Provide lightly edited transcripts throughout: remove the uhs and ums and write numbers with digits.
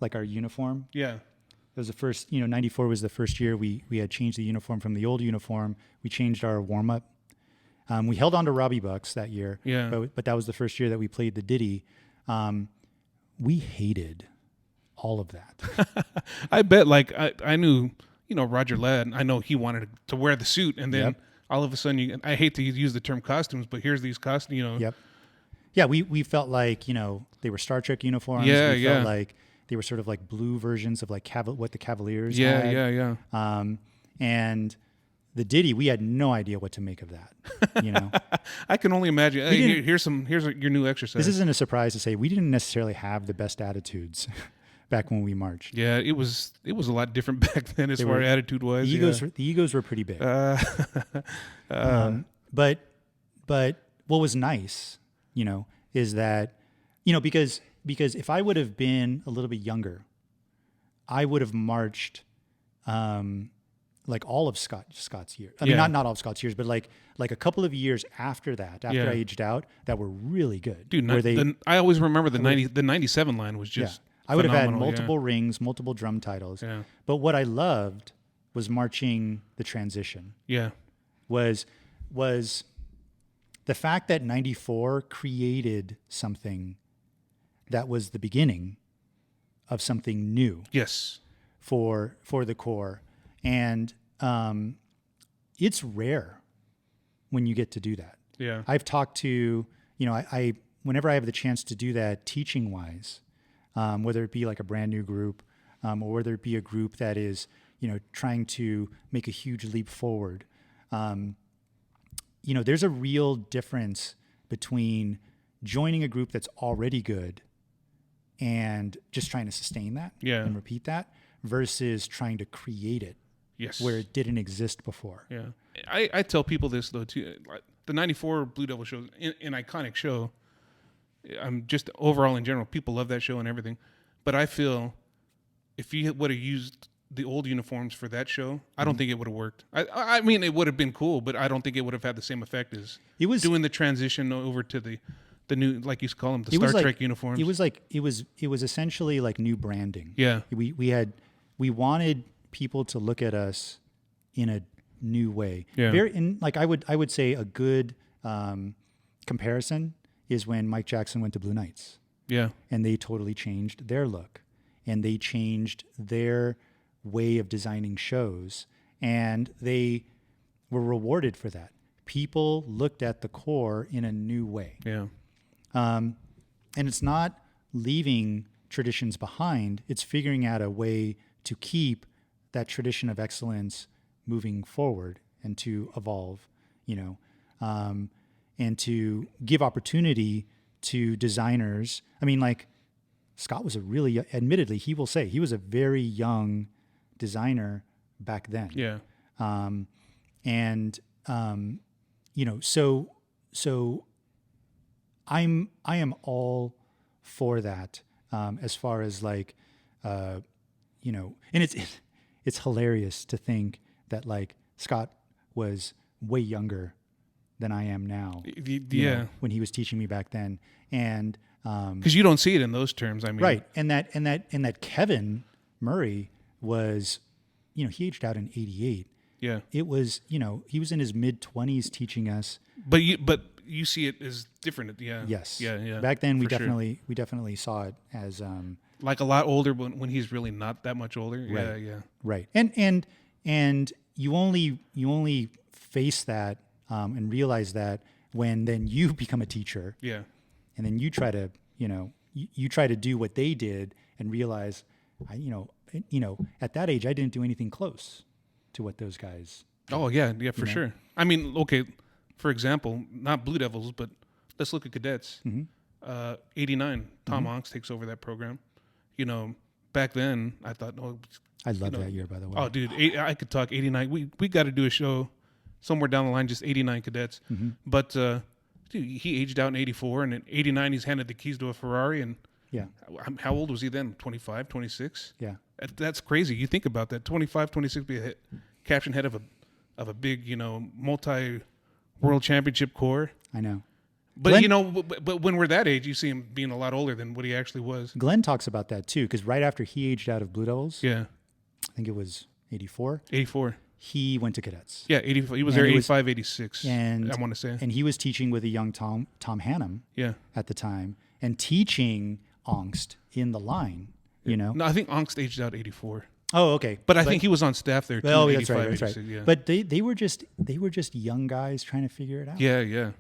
like our uniform. Yeah. It was the first, 94 was the first year we had changed the uniform from the old uniform. We changed our warm-up. We held on to Robbie Bucks that year. Yeah. But that was the first year that we played the Ditty. We hated all of that. I bet, like, I knew, Roger Ladd, I know he wanted to wear the suit, and then all of a sudden, I hate to use the term costumes, but here's these costumes, Yep. Yeah, we felt like, they were Star Trek uniforms. Yeah, we felt like they were sort of like blue versions of like what the Cavaliers had. Yeah. And the Ditty, we had no idea what to make of that, I can only imagine. Hey, here's your new exercise. This isn't a surprise to say we didn't necessarily have the best attitudes back when we marched. Yeah, it was a lot different back then as far as attitude wise. The egos were pretty big. But what was nice, is that, because if I would have been a little bit younger, I would have marched, like all of Scott's years. I mean, not all of Scott's years, but like a couple of years after that, after I aged out, that were really good. Dude, I always remember the 97 line was just I would have had multiple rings, multiple drum titles. Yeah. But what I loved was marching the transition. Yeah. Was the fact that 94 created something that was the beginning of something new. Yes. For the Corps. And it's rare when you get to do that. Yeah. I've talked to, I whenever I have the chance to do that teaching wise, whether it be like a brand new group, or whether it be a group that is, trying to make a huge leap forward, there's a real difference between joining a group that's already good and just trying to sustain that and repeat that versus trying to create it where it didn't exist before. Yeah. I tell people this, though, too. The 94 Blue Devil show, an iconic show. I'm just overall in general, people love that show and everything. But I feel if you would have used the old uniforms for that show, I don't think it would have worked. I mean, it would have been cool, but I don't think it would have had the same effect as doing the transition over to the new, like you call them, the Star Trek uniforms. It was essentially like new branding. Yeah. We wanted people to look at us in a new way. Yeah. I would say a good comparison is when Mike Jackson went to Blue Knights. Yeah. And they totally changed their look and they changed their way of designing shows, and they were rewarded for that. People looked at the Corps in a new way. Yeah. And it's not leaving traditions behind. It's figuring out a way to keep that tradition of excellence moving forward and to evolve, and to give opportunity to designers. I mean, like Scott was admittedly, he will say he was a very young designer back then. Yeah. So I am all for that. As far as like, and it's hilarious to think that like Scott was way younger than I am now. When he was teaching me back then, and because you don't see it in those terms. I mean, right, and that Kevin Murray was, he aged out in '88. Yeah, it was, he was in his mid-20s teaching us. But you see it as different. Yeah. Yes. Yeah. Back then, we definitely saw it as like a lot older when he's really not that much older. Right. Yeah. Right. And you only face that and realize that when then you become a teacher. Yeah. And then you try to, you try to do what they did and realize, at that age I didn't do anything close to what those guys did. Oh yeah, for sure. I mean, okay, for example, not Blue Devils, but let's look at cadets. Mm-hmm. 89, Tom Hanks takes over that program. Back then I thought, I love that year, by the way. Oh, dude, I could talk 89. We got to do a show somewhere down the line, just 89 cadets. Mm-hmm. But dude, he aged out in 84, and in 89 he's handed the keys to a Ferrari. And yeah, how old was he then? 25, 26? Yeah, that's crazy. You think about that, 25, 26, be a captain head of a big, multi-world championship corps. I know. But Glenn, but when we're that age, you see him being a lot older than what he actually was. Glenn talks about that too, because right after he aged out of Blue Devils, yeah, I think it was 84. 84. He went to cadets. Yeah, 84. He was there 85, 86. And I want to say. And he was teaching with a young Tom Hannum. Yeah. At the time, and teaching Angst in the line. You know. No, I think Angst aged out 84. Oh, okay. But I think he was on staff there too. Oh, 85, that's right. 86, yeah. But they were just young guys trying to figure it out. Yeah, yeah.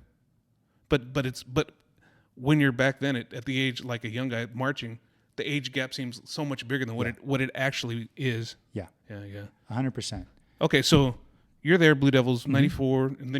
But when you're back then at the age like a young guy marching, the age gap seems so much bigger than what it actually is. Yeah. Yeah, yeah. 100%. Okay, so you're there, Blue Devils, 94, and then